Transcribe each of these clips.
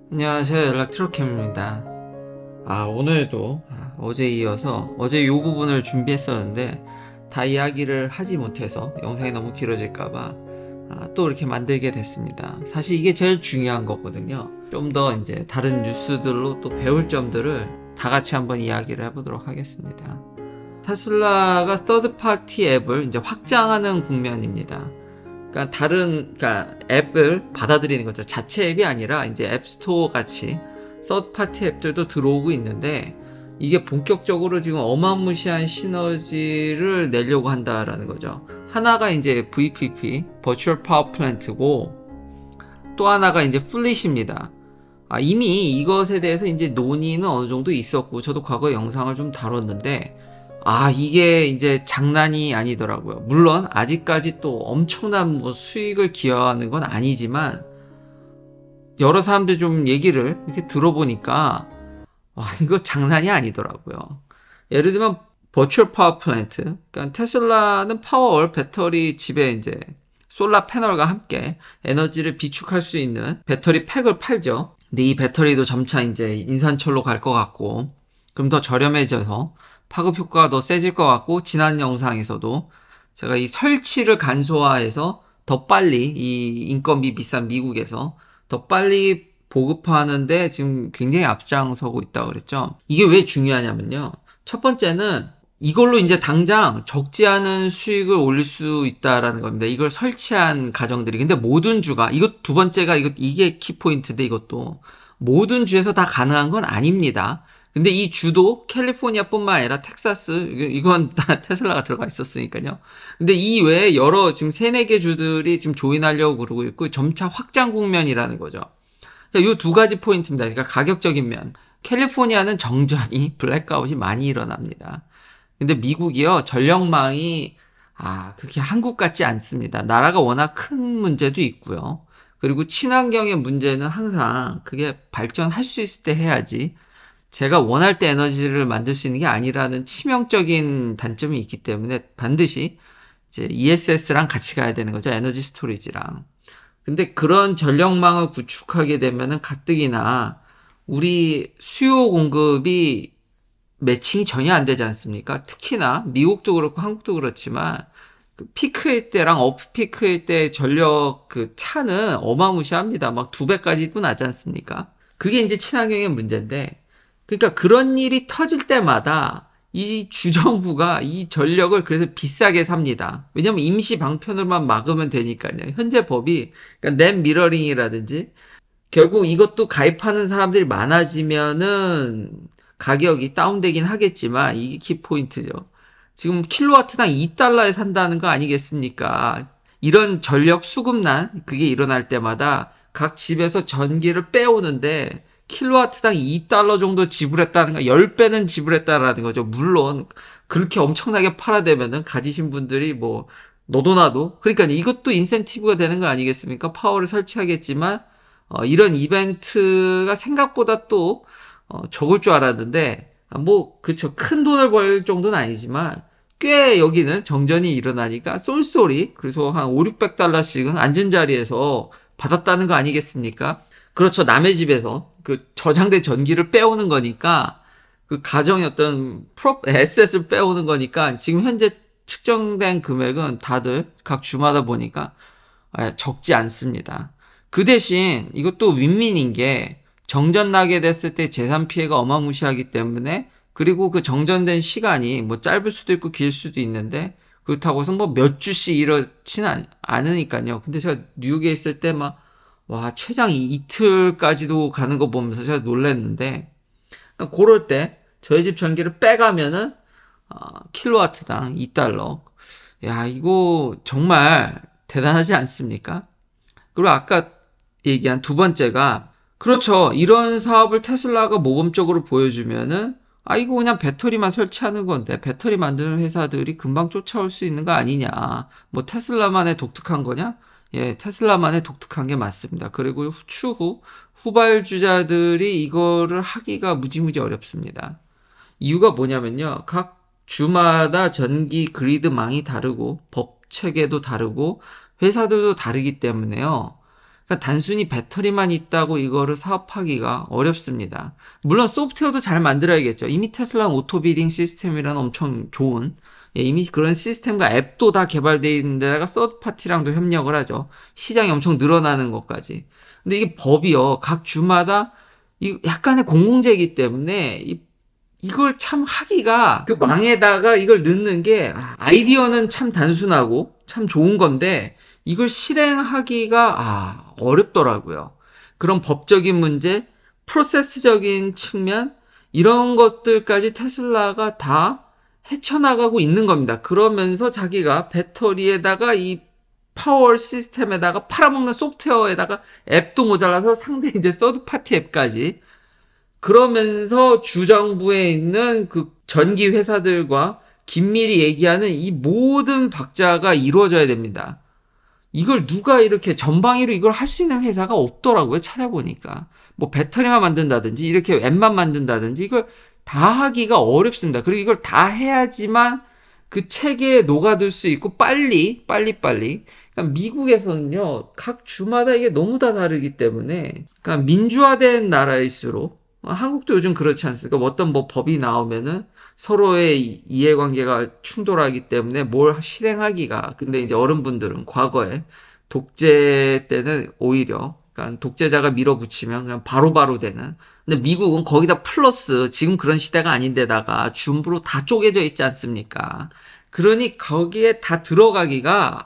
안녕하세요. 연락트로캠입니다. 오늘도 어제 이어서 어제 이 부분을 준비했었는데 다 이야기를 하지 못해서 영상이 너무 길어질까봐 또 이렇게 만들게 됐습니다. 사실 이게 제일 중요한 거거든요. 좀 더 이제 다른 뉴스들로 또 배울 점들을 다 같이 한번 이야기를 해보도록 하겠습니다. 테슬라가 서드 파티 앱을 이제 확장하는 국면입니다. 그러니까 앱을 받아들이는 거죠. 자체 앱이 아니라 이제 앱스토어 같이 서드 파티 앱들도 들어오고 있는데 이게 본격적으로 지금 어마무시한 시너지를 내려고 한다라는 거죠. 하나가 이제 VPP, Virtual Power Plant고 또 하나가 이제 플릿입니다. 이미 이것에 대해서 이제 논의는 어느 정도 있었고 저도 과거 영상을 좀 다뤘는데 이게 이제 장난이 아니더라고요. 물론 아직까지 또 엄청난 뭐 수익을 기여하는 건 아니지만 여러 사람들 좀 얘기를 이렇게 들어보니까 이거 장난이 아니더라고요. 예를 들면 버추얼 파워 플랜트, 그러니까 테슬라는 파워월 배터리 집에 이제 솔라 패널과 함께 에너지를 비축할 수 있는 배터리 팩을 팔죠. 근데 이 배터리도 점차 이제 인산철로 갈 것 같고 그럼 더 저렴해져서 파급 효과가 더 세질 것 같고, 지난 영상에서도 제가 이 설치를 간소화해서 더 빨리 이 인건비 비싼 미국에서 더 빨리 보급하는데 지금 굉장히 앞장서고 있다고 그랬죠. 이게 왜 중요하냐면요. 첫 번째는 이걸로 이제 당장 적지 않은 수익을 올릴 수 있다라는 겁니다. 이걸 설치한 가정들이. 근데 모든 주가, 두 번째가 이게 키포인트인데 이것도 모든 주에서 다 가능한 건 아닙니다. 근데 이 주도 캘리포니아뿐만 아니라 텍사스, 이건 다 테슬라가 들어가 있었으니까요. 근데 이 외에 여러 지금 3-4개 주들이 지금 조인하려고 그러고 있고 점차 확장 국면이라는 거죠. 이 두 가지 포인트입니다. 그러니까 가격적인 면. 캘리포니아는 정전이 블랙아웃이 많이 일어납니다. 근데 미국이요, 전력망이 그렇게 한국 같지 않습니다. 나라가 워낙 큰 문제도 있고요. 그리고 친환경의 문제는 항상 그게 발전할 수 있을 때 해야지 제가 원할 때 에너지를 만들 수 있는 게 아니라는 치명적인 단점이 있기 때문에 반드시 이제 ESS랑 같이 가야 되는 거죠. 에너지 스토리지랑. 근데 그런 전력망을 구축하게 되면은 가뜩이나 우리 수요 공급이 매칭이 전혀 안 되지 않습니까? 특히나 미국도 그렇고 한국도 그렇지만 그 피크일 때랑 오프 피크일 때 전력 그 차는 어마무시합니다. 막 2배까지도 나지 않습니까? 그게 이제 친환경의 문제인데, 그러니까 그런 일이 터질 때마다 이 주정부가 이 전력을 그래서 비싸게 삽니다. 왜냐면 임시 방편으로만 막으면 되니까요. 현재 법이, 그러니까 넷 미러링이라든지 결국 이것도 가입하는 사람들이 많아지면은 가격이 다운되긴 하겠지만 이게 키포인트죠. 지금 킬로와트당 2달러에 산다는 거 아니겠습니까? 이런 전력 수급난 그게 일어날 때마다 각 집에서 전기를 빼오는데 킬로와트당 2달러 정도 지불했다는 거, 10배는 지불했다라는 거죠. 물론 그렇게 엄청나게 팔아대면은 가지신 분들이 뭐 너도 나도, 그러니까 이것도 인센티브가 되는 거 아니겠습니까? 파워를 설치하겠지만 이런 이벤트가 생각보다 또 적을 줄 알았는데 그쵸, 큰 돈을 벌 정도는 아니지만 꽤 여기는 정전이 일어나니까 쏠쏠이, 그래서 한 5-600달러씩은 앉은 자리에서 받았다는 거 아니겠습니까? 그렇죠. 남의 집에서 그 저장된 전기를 빼오는 거니까 그 가정의 어떤 에셋을 빼오는 거니까 지금 현재 측정된 금액은 다들 각 주마다 보니까 적지 않습니다. 그 대신 이것도 윈윈인 게 정전 나게 됐을 때 재산 피해가 어마무시하기 때문에, 그리고 그 정전된 시간이 뭐 짧을 수도 있고 길 수도 있는데 그렇다고 해서 뭐 몇 주씩 이렇지는 않으니까요. 근데 제가 뉴욕에 있을 때 최장 이틀까지도 가는 거 보면서 제가 놀랐는데, 그러니까 그럴 때 저희 집 전기를 빼가면은 킬로와트당 2달러. 이거 정말 대단하지 않습니까? 그리고 아까 얘기한 두 번째가, 그렇죠. 이런 사업을 테슬라가 모범적으로 보여주면은 이거 그냥 배터리만 설치하는 건데 배터리 만드는 회사들이 금방 쫓아올 수 있는 거 아니냐. 뭐 테슬라만의 독특한 거냐? 예, 테슬라만의 독특한 게 맞습니다. 그리고 추후 후발주자들이 이거를 하기가 무지무지 어렵습니다. 이유가 뭐냐면요. 각 주마다 전기 그리드망이 다르고 법 체계도 다르고 회사들도 다르기 때문에요. 그러니까 단순히 배터리만 있다고 이거를 사업하기가 어렵습니다. 물론 소프트웨어도 잘 만들어야겠죠. 이미 테슬라는 오토비딩 시스템이라는 엄청 좋은, 이미 그런 시스템과 앱도 다 개발되어 있는데다가 서드파티랑도 협력을 하죠. 시장이 엄청 늘어나는 것까지. 근데 이게 법이요, 각 주마다 약간의 공공재이기 때문에 이걸 참 하기가, 그 망에다가 이걸 넣는 게, 아이디어는 참 단순하고 참 좋은 건데 이걸 실행하기가 어렵더라고요. 그런 법적인 문제, 프로세스적인 측면, 이런 것들까지 테슬라가 다 헤쳐나가고 있는 겁니다. 그러면서 자기가 배터리에다가 이 파워 시스템에다가 팔아먹는 소프트웨어에다가 앱도 모자라서 상대 이제 서드파티 앱까지, 그러면서 주정부에 있는 그 전기 회사들과 긴밀히 얘기하는 이 모든 박자가 이루어져야 됩니다. 이걸 누가 이렇게 전방위로 이걸 할 수 있는 회사가 없더라고요. 찾아보니까. 뭐 배터리만 만든다든지 이렇게 앱만 만든다든지 이걸 다 하기가 어렵습니다. 그리고 이걸 다 해야지만 그 체계에 녹아들 수 있고 빨리. 그러니까 미국에서는요, 각 주마다 이게 너무 다 다르기 때문에, 그러니까 민주화된 나라일수록, 한국도 요즘 그렇지 않습니까? 어떤 뭐 법이 나오면은 서로의 이해관계가 충돌하기 때문에 뭘 실행하기가. 근데 이제 어른분들은 과거에 독재 때는 오히려, 그러니까 독재자가 밀어붙이면 그냥 바로바로 되는. 근데 미국은 거기다 플러스 지금 그런 시대가 아닌데다가 준부로 다 쪼개져 있지 않습니까? 그러니 거기에 다 들어가기가,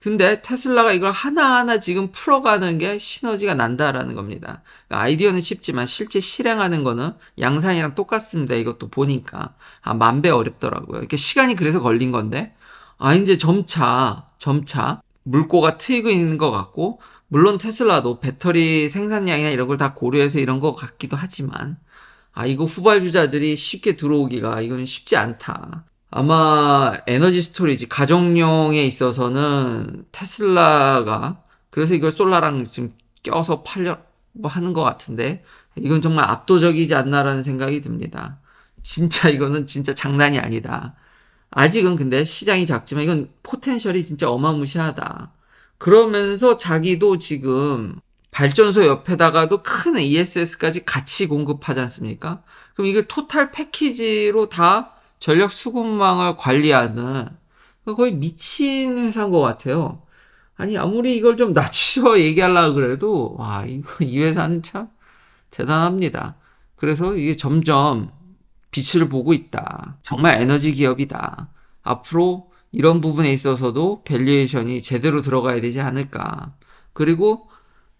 근데 테슬라가 이걸 하나하나 지금 풀어가는 게 시너지가 난다라는 겁니다. 그러니까 아이디어는 쉽지만 실제 실행하는 거는 양산이랑 똑같습니다. 이것도 보니까. 만 배 어렵더라고요. 이렇게 시간이 그래서 걸린 건데, 이제 점차 물꼬가 트이고 있는 것 같고, 물론 테슬라도 배터리 생산량이나 이런 걸 다 고려해서 이런 것 같기도 하지만, 이거 후발주자들이 쉽게 들어오기가 이건 쉽지 않다. 아마 에너지 스토리지, 가정용에 있어서는 테슬라가, 그래서 이걸 솔라랑 지금 껴서 팔려고 하는 것 같은데, 이건 정말 압도적이지 않나라는 생각이 듭니다. 진짜 이거는 진짜 장난이 아니다. 아직은 근데 시장이 작지만 이건 포텐셜이 진짜 어마무시하다. 그러면서 자기도 지금 발전소 옆에다가도 큰 ESS까지 같이 공급하지 않습니까? 그럼 이걸 토탈 패키지로 다 전력 수급망을 관리하는, 거의 미친 회사인 것 같아요. 아니, 아무리 이걸 좀 낮춰 얘기하려고 그래도, 이 회사는 참 대단합니다. 그래서 이게 점점 빛을 보고 있다. 정말 에너지 기업이다. 앞으로 이런 부분에 있어서도 밸류에이션이 제대로 들어가야 되지 않을까. 그리고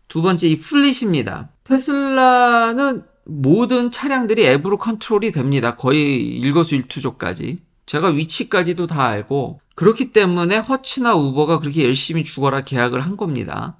두 번째, 이 플릿입니다. 테슬라는 모든 차량들이 앱으로 컨트롤이 됩니다. 거의 일거수일투족까지. 제가 위치까지도 다 알고, 그렇기 때문에 허츠나 우버가 그렇게 열심히 죽어라 계약을 한 겁니다.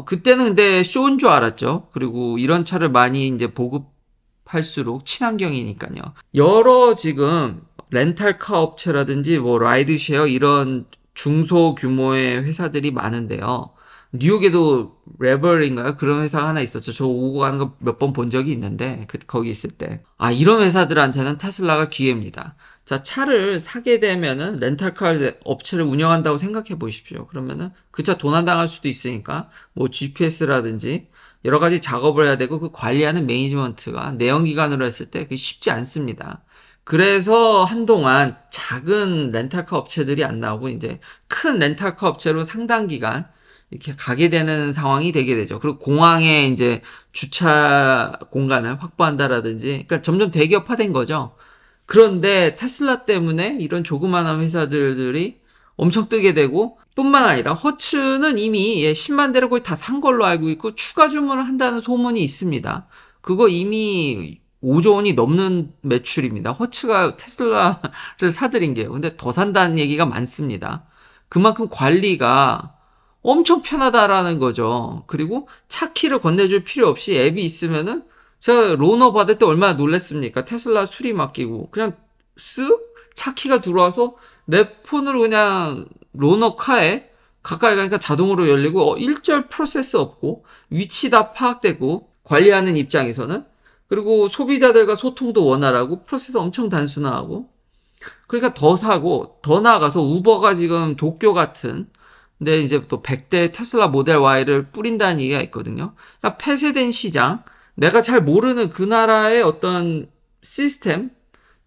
그때는 근데 쇼인 줄 알았죠. 그리고 이런 차를 많이 이제 보급할수록 친환경이니까요. 여러 지금 렌탈카 업체라든지 뭐 라이드쉐어 이런 중소규모의 회사들이 많은데요. 뉴욕에도 레벨인가요? 그런 회사가 하나 있었죠. 저 오고 가는 거 몇 번 본 적이 있는데, 거기 있을 때. 이런 회사들한테는 테슬라가 기회입니다. 자, 차를 사게 되면은 렌탈카 업체를 운영한다고 생각해 보십시오. 그러면은 그 차 도난당할 수도 있으니까, 뭐 GPS라든지 여러 가지 작업을 해야 되고, 그 관리하는 매니지먼트가 내연기관으로 했을 때 그게 쉽지 않습니다. 그래서 한동안 작은 렌탈카 업체들이 안 나오고 이제 큰 렌탈카 업체로 상당 기간 이렇게 가게 되는 상황이 되게 되죠. 그리고 공항에 이제 주차 공간을 확보한다라든지, 그러니까 점점 대기업화된 거죠. 그런데 테슬라 때문에 이런 조그마한 회사들이 엄청 뜨게 되고, 뿐만 아니라 허츠는 이미 10만 대를 거의 다 산 걸로 알고 있고 추가 주문을 한다는 소문이 있습니다. 그거 이미 5조 원이 넘는 매출입니다. 허츠가 테슬라를 사들인 게요. 근데 더 산다는 얘기가 많습니다. 그만큼 관리가 엄청 편하다라는 거죠. 그리고 차 키를 건네줄 필요 없이 앱이 있으면은, 제가 로너 받을 때 얼마나 놀랬습니까? 테슬라 수리 맡기고 그냥 쓱 차 키가 들어와서 내 폰으로 그냥 로너카에 가까이 가니까 자동으로 열리고, 일절 프로세스 없고 위치 다 파악되고, 관리하는 입장에서는. 그리고 소비자들과 소통도 원활하고 프로세스 엄청 단순하고, 그러니까 더 사고, 더 나아가서 우버가 지금 도쿄 같은 근데 이제 또 100대 테슬라 모델 Y를 뿌린다는 얘기가 있거든요. 그러니까 폐쇄된 시장, 내가 잘 모르는 그 나라의 어떤 시스템,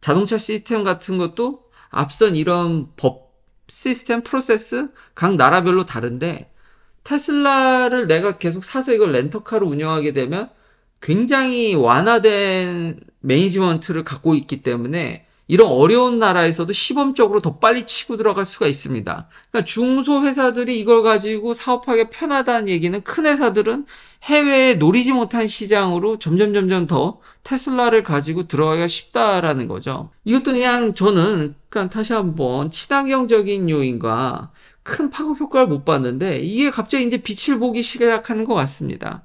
자동차 시스템 같은 것도 앞선 이런 법 시스템 프로세스 각 나라별로 다른데 테슬라를 내가 계속 사서 이걸 렌터카로 운영하게 되면 굉장히 완화된 매니지먼트를 갖고 있기 때문에 이런 어려운 나라에서도 시범적으로 더 빨리 치고 들어갈 수가 있습니다. 그러니까 중소 회사들이 이걸 가지고 사업하기 편하다는 얘기는 큰 회사들은 해외에 노리지 못한 시장으로 점점 더 테슬라를 가지고 들어가기가 쉽다라는 거죠. 이것도 그냥 저는 그러니까 다시 한번 친환경적인 요인과 큰 파급 효과를 못 봤는데 이게 갑자기 이제 빛을 보기 시작하는 것 같습니다.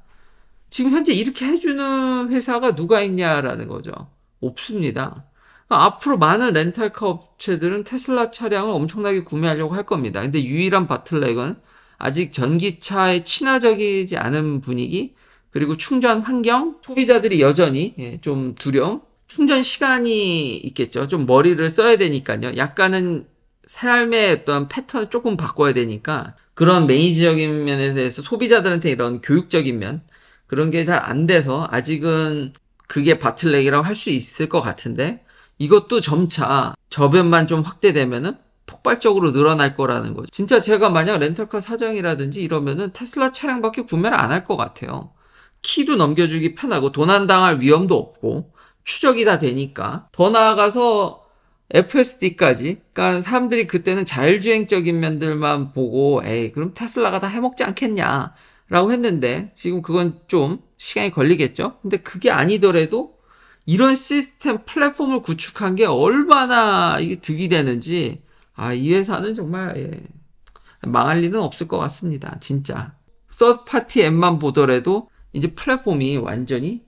지금 현재 이렇게 해주는 회사가 누가 있냐라는 거죠. 없습니다. 앞으로 많은 렌탈카 업체들은 테슬라 차량을 엄청나게 구매하려고 할 겁니다. 근데 유일한 바틀렉은 아직 전기차에 친화적이지 않은 분위기, 그리고 충전 환경, 소비자들이 여전히 좀 두려움, 충전 시간이 있겠죠. 좀 머리를 써야 되니까요. 약간은 삶의 어떤 패턴을 조금 바꿔야 되니까 그런 매니지적인 면에 대해서 소비자들한테 이런 교육적인 면, 그런 게 잘 안 돼서 아직은 그게 바틀렉이라고 할 수 있을 것 같은데 이것도 점차 저변만 좀 확대되면은 폭발적으로 늘어날 거라는 거죠. 진짜 제가 만약 렌터카 사장이라든지 이러면은 테슬라 차량밖에 구매를 안 할 것 같아요. 키도 넘겨주기 편하고 도난당할 위험도 없고 추적이 다 되니까. 더 나아가서 FSD까지, 그러니까 사람들이 그때는 자율주행적인 면들만 보고 에이 그럼 테슬라가 다 해먹지 않겠냐 라고 했는데 지금 그건 좀 시간이 걸리겠죠. 근데 그게 아니더라도 이런 시스템 플랫폼을 구축한 게 얼마나 이게 득이 되는지, 이 회사는 정말 망할 일은 없을 것 같습니다. 진짜 서드파티 앱만 보더라도 이제 플랫폼이 완전히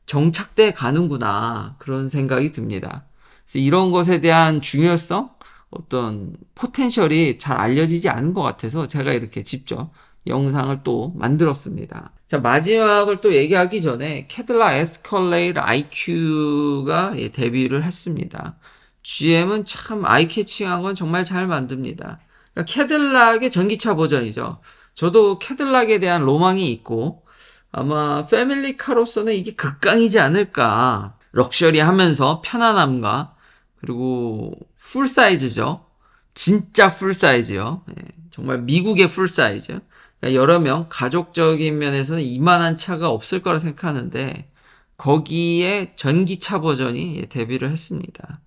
정착돼 가는구나 그런 생각이 듭니다. 그래서 이런 것에 대한 중요성, 어떤 포텐셜이 잘 알려지지 않은 것 같아서 제가 이렇게 직접 영상을 또 만들었습니다. 자, 마지막을 또 얘기하기 전에 캐딜락 에스컬레이드 IQ가 데뷔를 했습니다. GM은 참 아이캐칭한 건 정말 잘 만듭니다. 그러니까 캐딜락의 전기차 버전이죠. 저도 캐딜락에 대한 로망이 있고 아마 패밀리카로서는 이게 극강이지 않을까. 럭셔리하면서 편안함과 그리고 풀사이즈죠. 진짜 풀사이즈요. 정말 미국의 풀사이즈. 그러니까 여러 명 가족적인 면에서는 이만한 차가 없을 거라 생각하는데 거기에 전기차 버전이 데뷔를 했습니다.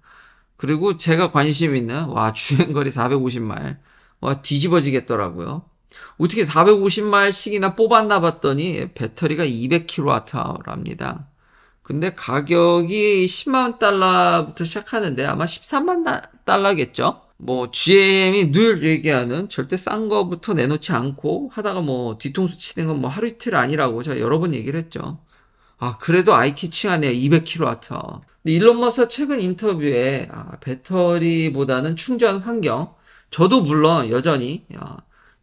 그리고 제가 관심 있는 주행거리 450마일 뒤집어지겠더라고요. 어떻게 450마일씩이나 뽑았나 봤더니 배터리가 200kWh랍니다. 근데 가격이 10만 달러부터 시작하는데 아마 13만 달러겠죠? GM이 늘 얘기하는 절대 싼 거부터 내놓지 않고 하다가 뒤통수 치는 건 하루 이틀 아니라고 제가 여러 번 얘기를 했죠. 그래도 아이캐칭하네요. 200kW. 근데 일론 머스크가 최근 인터뷰에 배터리보다는 충전 환경, 저도 물론 여전히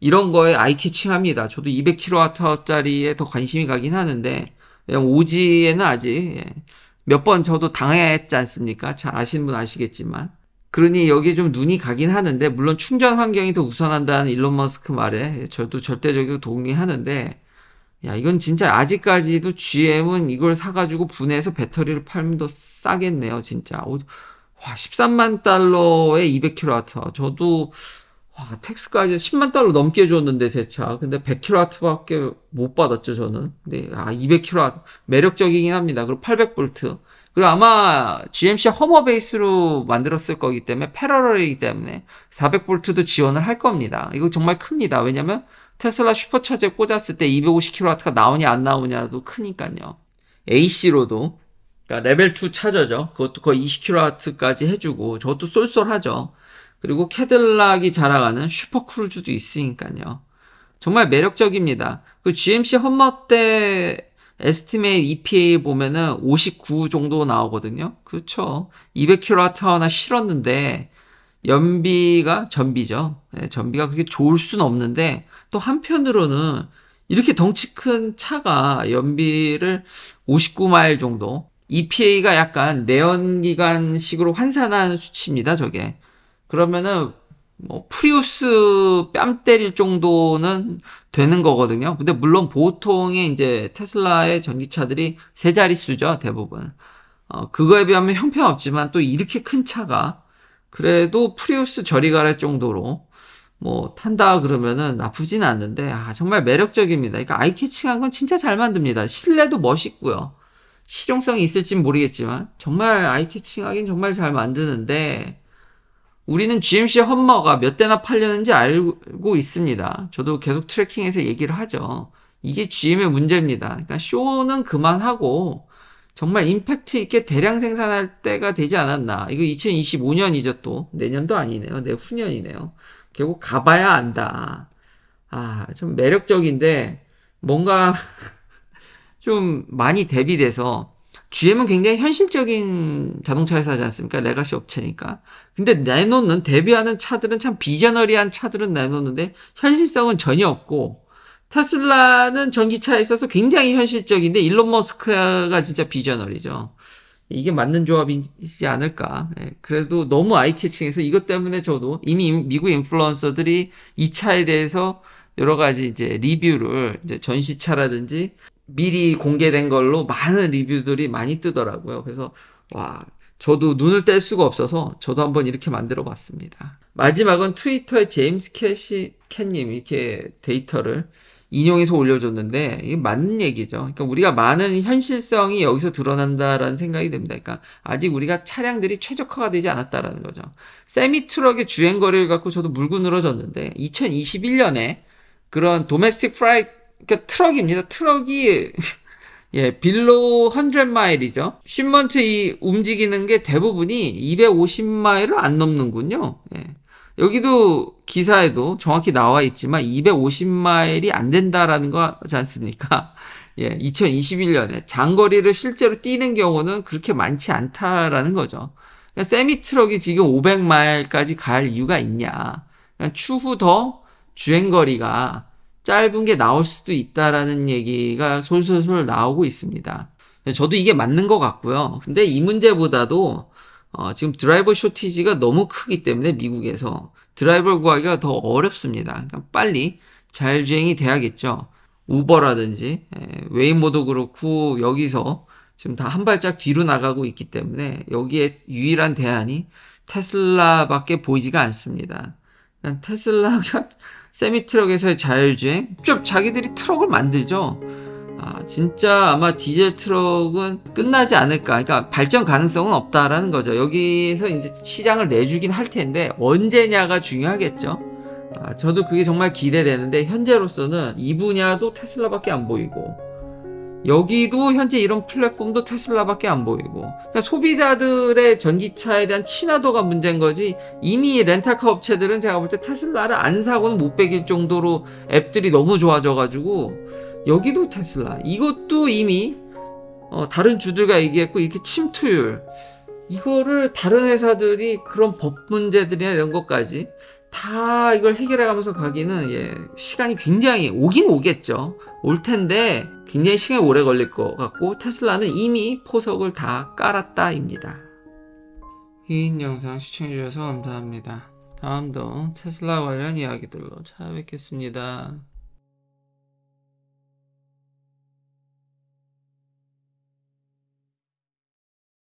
이런 거에 아이캐칭합니다. 저도 200kW짜리에 더 관심이 가긴 하는데 오지에는 아직 몇 번 저도 당했지 않습니까? 잘 아시는 분 아시겠지만. 그러니 여기에 좀 눈이 가긴 하는데 물론 충전 환경이 더 우선한다는 일론 머스크 말에 저도 절대적으로 동의하는데 이건 진짜 아직까지도 GM은 이걸 사가지고 분해해서 배터리를 팔면 더 싸겠네요. 진짜 13만 달러에 200kW. 저도 텍스까지 10만 달러 넘게 줬는데 제 차. 근데 100kW밖에 못 받았죠, 저는. 근데 200kW 매력적이긴 합니다. 그리고 800V. 그리고 아마 GMC 허머 베이스로 만들었을 거기 때문에 패러럴이기 때문에 400V도 지원을 할 겁니다. 이거 정말 큽니다. 왜냐면 테슬라 슈퍼차저에 꽂았을 때 250kW가 나오냐 안 나오냐도 크니까요. AC로도 그러니까 레벨 2 차저죠. 그것도 거의 20kW까지 해주고 저것도 쏠쏠하죠. 그리고 캐딜락이 자랑하는 슈퍼크루즈도 있으니까요. 정말 매력적입니다. 그 GMC 험머 때 에스티메이트 EPA 보면은 59 정도 나오거든요. 그렇죠. 200kWh나 실었는데 연비가 전비죠. 전비가 그렇게 좋을 수는 없는데 또 한편으로는 이렇게 덩치 큰 차가 연비를 59마일 정도, EPA가 약간 내연기관식으로 환산한 수치입니다. 저게. 그러면은 뭐 프리우스 뺨 때릴 정도는 되는 거거든요. 근데 물론 보통의 이제 테슬라의 전기차들이 세 자릿수죠, 대부분. 그거에 비하면 형편없지만 또 이렇게 큰 차가 그래도 프리우스 저리 가랄 정도로 뭐 탄다 그러면은 나쁘진 않는데 정말 매력적입니다. 그러니까 아이캐칭한 건 진짜 잘 만듭니다. 실내도 멋있고요. 실용성이 있을진 모르겠지만 정말 아이캐칭하긴 정말 잘 만드는데 우리는 GMC 험머가 몇 대나 팔렸는지 알고 있습니다. 저도 계속 트래킹해서 얘기를 하죠. 이게 GM의 문제입니다. 그러니까 쇼는 그만하고 정말 임팩트 있게 대량 생산할 때가 되지 않았나. 이거 2025년이죠 또. 내년도 아니네요. 내후년이네요. 결국 가봐야 안다. 좀 매력적인데 뭔가 좀 많이 대비돼서 GM은 굉장히 현실적인 자동차 회사지 않습니까? 레가시 업체니까. 근데 내놓는 데뷔하는 차들은 참 비저너리한 차들은 내놓는데 현실성은 전혀 없고 테슬라는 전기차에 있어서 굉장히 현실적인데 일론 머스크가 진짜 비저너리죠. 이게 맞는 조합이지 않을까. 그래도 너무 아이캐칭해서 이것 때문에 저도 이미 미국 인플루언서들이 이 차에 대해서 여러 가지 이제 리뷰를 이제 전시차라든지 미리 공개된 걸로 많은 리뷰들이 많이 뜨더라고요. 그래서 저도 눈을 뗄 수가 없어서 저도 한번 이렇게 만들어 봤습니다. 마지막은 트위터에 제임스 캣님이 이렇게 데이터를 인용해서 올려줬는데 이게 맞는 얘기죠. 그러니까 우리가 많은 현실성이 여기서 드러난다라는 생각이 듭니다. 그러니까 아직 우리가 차량들이 최적화가 되지 않았다라는 거죠. 세미 트럭의 주행 거리를 갖고 저도 물고 늘어졌는데 2021년에 그런 도메스틱 프라이 그러니까 트럭입니다. 트럭이 빌로우 100마일이죠. 쉔먼트 이 움직이는 게 대부분이 250마일을 안 넘는군요. 여기도 기사에도 정확히 나와 있지만 250마일이 안 된다라는 거지 않습니까? 2021년에 장거리를 실제로 뛰는 경우는 그렇게 많지 않다라는 거죠. 그러니까 세미 트럭이 지금 500마일까지 갈 이유가 있냐? 추후 더 주행거리가 짧은 게 나올 수도 있다라는 얘기가 솔솔솔 나오고 있습니다. 저도 이게 맞는 것 같고요. 근데 이 문제보다도 지금 드라이버 쇼티지가 너무 크기 때문에 미국에서 드라이버 구하기가 더 어렵습니다. 그러니까 빨리 자율주행이 돼야겠죠. 우버라든지 웨이모도 그렇고 여기서 지금 다 한 발짝 뒤로 나가고 있기 때문에 여기에 유일한 대안이 테슬라밖에 보이지가 않습니다. 테슬라가 세미트럭에서의 자율주행? 좀 자기들이 트럭을 만들죠. 진짜 아마 디젤 트럭은 끝나지 않을까. 그러니까 발전 가능성은 없다라는 거죠. 여기서 이제 시장을 내주긴 할 텐데 언제냐가 중요하겠죠. 저도 그게 정말 기대되는데 현재로서는 이 분야도 테슬라밖에 안 보이고 여기도 현재 이런 플랫폼도 테슬라밖에 안 보이고 그러니까 소비자들의 전기차에 대한 친화도가 문제인 거지 이미 렌터카 업체들은 제가 볼 때 테슬라를 안 사고는 못 베길 정도로 앱들이 너무 좋아져가지고 여기도 테슬라 이것도 이미 다른 주들과 얘기했고 이렇게 침투율 이거를 다른 회사들이 그런 법 문제들이나 이런 것까지 다 이걸 해결해가면서 가기는 시간이 굉장히 오긴 오겠죠. 올 텐데 굉장히 시간이 오래 걸릴 것 같고 테슬라는 이미 포석을 다 깔았다입니다. 긴 영상 시청해주셔서 감사합니다. 다음도 테슬라 관련 이야기들로 찾아뵙겠습니다.